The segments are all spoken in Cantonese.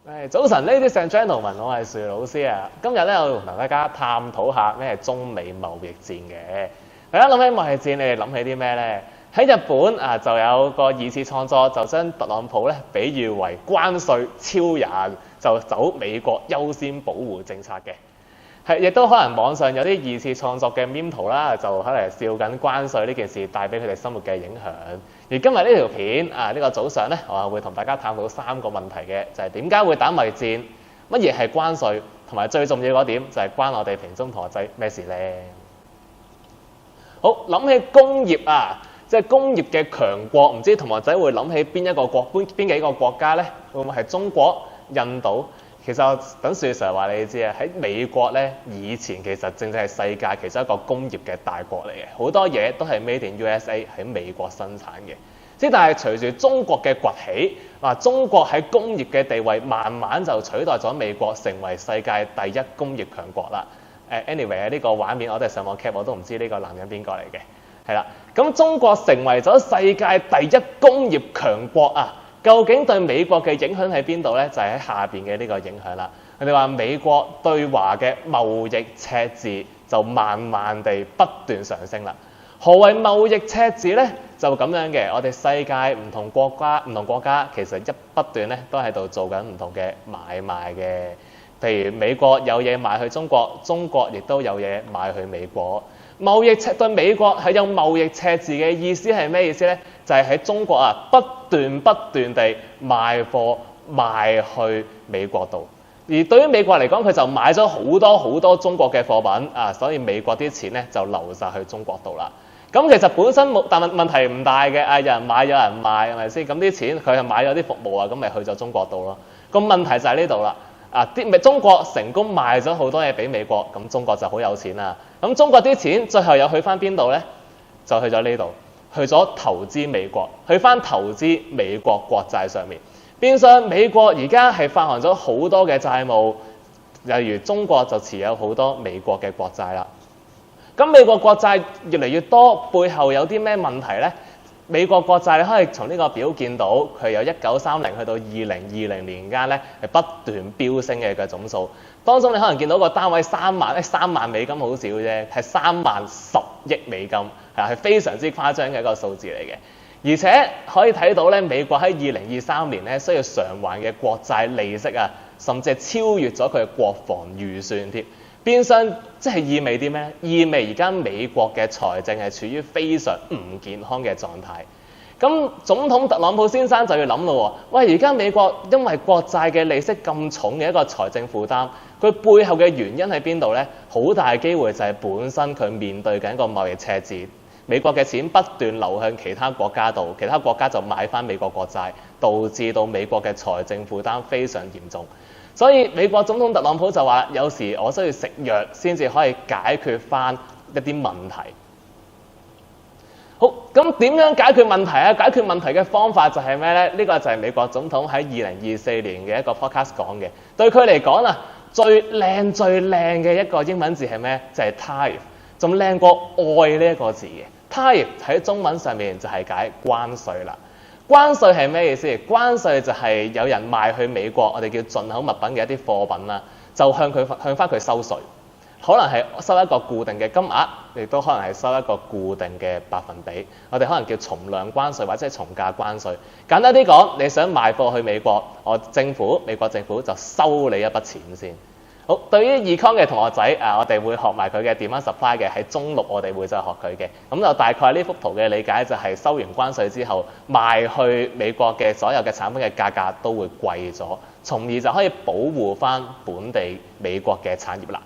早晨，Ladies and Gentlemen，我係樹老師啊。今日咧，我同大家探討下咩係中美貿易戰嘅。大家諗起貿易戰，你哋諗起啲咩咧？喺日本啊，就有個二次創作，就將特朗普咧比喻為關稅超人，就走美國優先保護政策嘅。亦都可能網上有啲二次創作嘅 meme 圖啦，就喺度笑緊關稅呢件事帶俾佢哋生活嘅影響。而今日呢條片啊，呢個早上咧，我會同大家探討3個問題嘅，就係點解會打貿易戰，乜嘢係關稅，同埋最重要嗰點就係關我哋平中同學仔咩事咧？好，諗起工業啊，即係工業嘅強國，唔知同學仔會諗起邊幾個國家咧？會唔會係中國、印度？其實我等樹 Sir 話你知啊，喺美國咧，以前其實正係世界其中一個工業嘅大國嚟嘅，好多嘢都係 Made in USA 喺美國生產嘅。但係隨住中國嘅崛起，中國喺工業嘅地位慢慢就取代咗美國，成為世界第一工業強國啦。anyway 呢個畫面我哋上網 cap 我都唔知呢個男人邊個嚟嘅，係啦。咁中國成為咗世界第一工業強國啊！究竟對美國嘅影響喺邊度咧？就係喺下邊嘅呢個影響啦。佢哋話美國對華嘅貿易赤字就慢慢地不斷上升啦。何謂貿易赤字咧？就咁樣嘅，我哋世界唔同國家其實不斷咧都喺度做緊唔同嘅買賣嘅。譬如美國有嘢賣去中國，中國亦都有嘢賣去美國。貿易對美國係有貿易赤字嘅意思係咩意思咧？就係喺中國啊不斷地賣貨賣去美國度，而對於美國嚟講，佢就買咗好多中國嘅貨品啊，所以美國啲錢咧就流晒去中國度啦。咁其實本身但問題唔大嘅，有人買有人賣係咪先？咁啲錢佢係買咗啲服務啊，咁咪去咗中國度咯。個問題就喺呢度啦。中國成功賣咗好多嘢俾美國，咁中國就好有錢啦。咁中國啲錢最後又去翻邊度咧？就去咗呢度，去咗投資美國，去翻投資美國國債上面。變相美國而家係發行咗好多嘅債務，例如中國就持有好多美國嘅國債啦。咁美國國債越嚟越多，背後有啲咩問題咧？美國國債你可以從呢個表見到，佢由1930去到2020年間咧係不斷飆升嘅總數。當中你可能見到個單位3萬美金好少啫，係3萬10億美金，係非常之誇張嘅一個數字嚟嘅。而且可以睇到咧，美國喺2023年咧需要償還嘅國債利息啊，甚至係超越咗佢嘅國防預算添。變相即係意味啲咩？意味而家美國嘅財政係處於非常唔健康嘅狀態。咁總統特朗普先生就要諗咯喎，喂，而家美國因為國債嘅利息咁重嘅一個財政負擔，佢背後嘅原因喺邊度咧？好大機會就係本身佢面對緊個貿易赤字，美國嘅錢不斷流向其他國家度，其他國家就買翻美國國債，導致到美國嘅財政負擔非常嚴重。所以美國總統特朗普就話：有時我需要食藥先至可以解決翻一啲問題。好，咁點樣解決問題啊？解決問題嘅方法就係咩咧？呢個就係美國總統喺2024年嘅一個 podcast 講嘅。對佢嚟講啊，最靚嘅一個英文字係咩？就係 tariff， 仲靚過愛呢一個字嘅。tariff 喺中文上面就係解關稅啦。關稅係咩意思？關稅就係有人賣去美國，我哋叫進口物品嘅一啲貨品啦，就向翻佢收稅，可能係收一個固定嘅金額，亦都可能係收一個固定嘅百分比。我哋可能叫從量關稅或者係從價關稅。簡單啲講，你想賣貨去美國，美國政府就收你一筆錢先。好，對於 Econ 嘅同學仔我哋會學埋佢嘅 demand supply 嘅，喺中六我哋會再學佢嘅。咁就大概呢幅圖嘅理解就係收完關稅之後，賣去美國嘅所有嘅產品嘅價格都會貴咗，從而就可以保護翻本地美國嘅產業啦。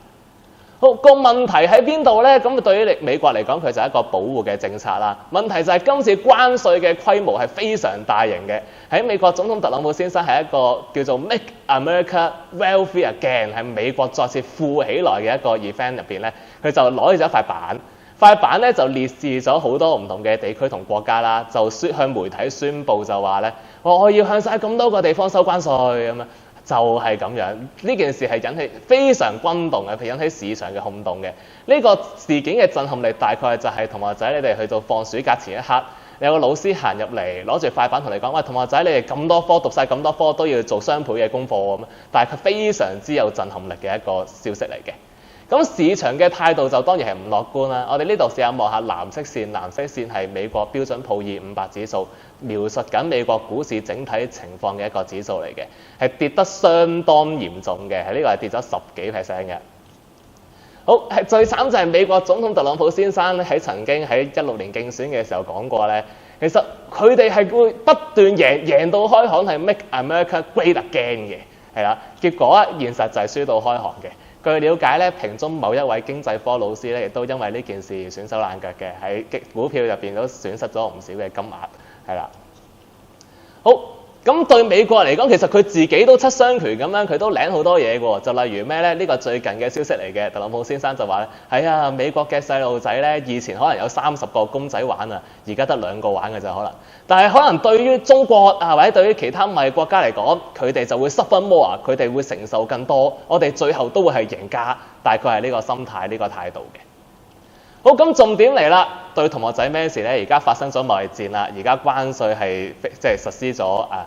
好，個問題喺邊度咧？咁對於美國嚟講，佢就係一個保護嘅政策啦。問題就係今次關稅嘅規模係非常大型嘅。喺美國總統特朗普先生係一個叫做 Make America Wealthy Again， 係美國再次富起來嘅一個 event 入邊咧，佢就攞起咗一塊板，塊板咧就列示咗好多唔同嘅地區同國家啦，就向媒體宣佈就話咧，我要向晒咁多個地方收關稅咁樣。就係咁樣，呢件事係引起非常轟動嘅，係引起市場嘅轟動嘅。呢個事件嘅震撼力大概就係同學仔你哋去到放暑假前一刻，有個老師行入嚟攞住塊板同你講：喂，同學仔，你哋咁多科讀晒咁多科都要做雙倍嘅功課咁，但係佢非常之有震撼力嘅一個消息嚟嘅。咁市場嘅態度就當然係唔樂觀啦。我哋呢度試下望下藍色線，藍色線係美國標準普爾500指數，描述緊美國股市整體情況嘅一個指數嚟嘅，係跌得相當嚴重嘅，係呢個係跌咗10幾%嘅。好，係最慘就係美國總統特朗普先生咧，曾經喺16年競選嘅時候講過咧，其實佢哋係會不斷贏到開行，係 Make America Great Again 嘅，係啦。結果現實就係輸到開行嘅。據了解咧，屏中某一位經濟科老師咧，亦都因為呢件事而損手爛腳嘅，喺股票入邊都損失咗唔少嘅金額，係啦。好，咁對美國嚟講，其實佢自己都七傷拳咁樣，佢都領好多嘢嘅喎。就例如咩咧？呢個最近嘅消息嚟嘅，特朗普先生就話咧：係啊，美國嘅細路仔咧，以前可能有30個公仔玩啊，而家得2個玩嘅咋可能。但係可能對於中國啊，或者對於其他貿易國家嚟講，佢哋就會suffer more啊，佢哋會承受更多。我哋最後都會係贏家，大概係呢個心態、呢個態度嘅。好，咁重點嚟啦，對同學仔咩事咧？而家發生咗貿易戰啦，而家關稅係即係實施咗啊。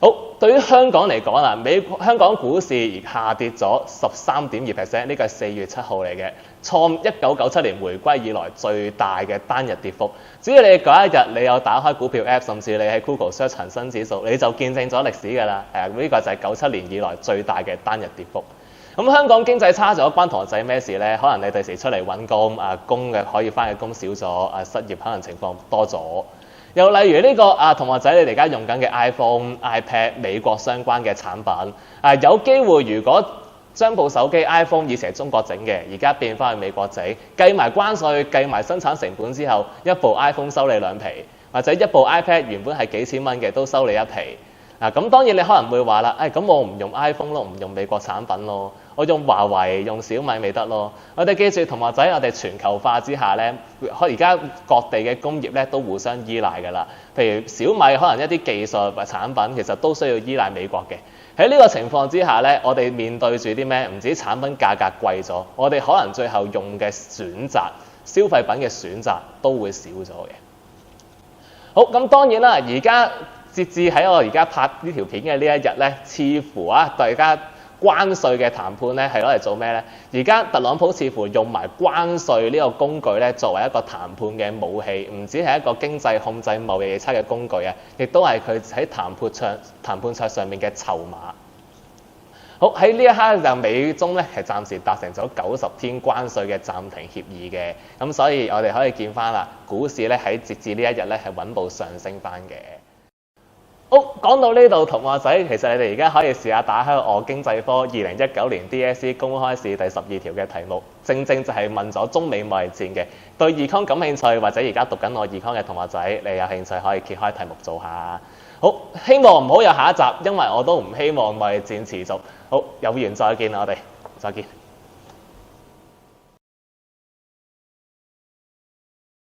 好，對於香港嚟講啊，香港股市而下跌咗13.2%，呢個係4月7號嚟嘅，創1997年回歸以來最大嘅單日跌幅。只要你嗰一日你有打開股票 App， 甚至你喺 Google search 恒生指數，你就見證咗歷史㗎啦。呢個就係97年以來最大嘅單日跌幅。咁香港經濟差咗，關同學仔咩事咧？可能你第時出嚟揾工工嘅可以翻嘅工少咗，失業可能情況多咗。又例如呢個同學仔你哋而家用緊嘅 iPhone、iPad 美國相關嘅產品，有機會如果將部手機 iPhone 以前係中國整嘅，而家變翻去美國整，計埋關稅、計埋生產成本之後，一部 iPhone 收你2皮，或者一部 iPad 原本係幾千蚊嘅都收你1皮。咁當然你可能會話啦，咁我唔用 iPhone 咯，唔用美國產品咯，我用華為、用小米咪得咯。我哋記住同學仔，我哋全球化之下咧，而家各地嘅工業咧都互相依賴㗎啦。譬如小米可能一啲技術或產品其實都需要依賴美國嘅。喺呢個情況之下咧，我哋面對住啲咩？唔止產品價格貴咗，我哋可能最後用嘅選擇、消費品嘅選擇都會少咗嘅。好，咁當然啦，而家截至喺我而家拍呢條片嘅呢一日咧，似乎大家關稅嘅談判咧係攞嚟做咩咧？而家特朗普似乎用埋關稅呢個工具咧作為一個談判嘅武器，唔止係一個經濟控制貿易逆差嘅工具啊，亦都係佢喺談判桌上面嘅籌碼。好，喺呢一刻就美中咧係暫時達成咗90天關稅嘅暫停協議嘅，咁所以我哋可以見翻啦，股市咧喺截至呢一日咧係穩步上升翻嘅。好，講到呢度，同學仔，其實你哋而家可以試下打開我經濟科2019年 DSE 公開試第12條嘅題目，正正就係問咗中美貿易戰嘅。對 Econ 感興趣或者而家讀緊我 Econ 嘅同學仔，你有興趣可以揭開題目做下。好，希望唔好有下一集，因為我都唔希望貿易戰持續。好，有緣再見，我哋再見。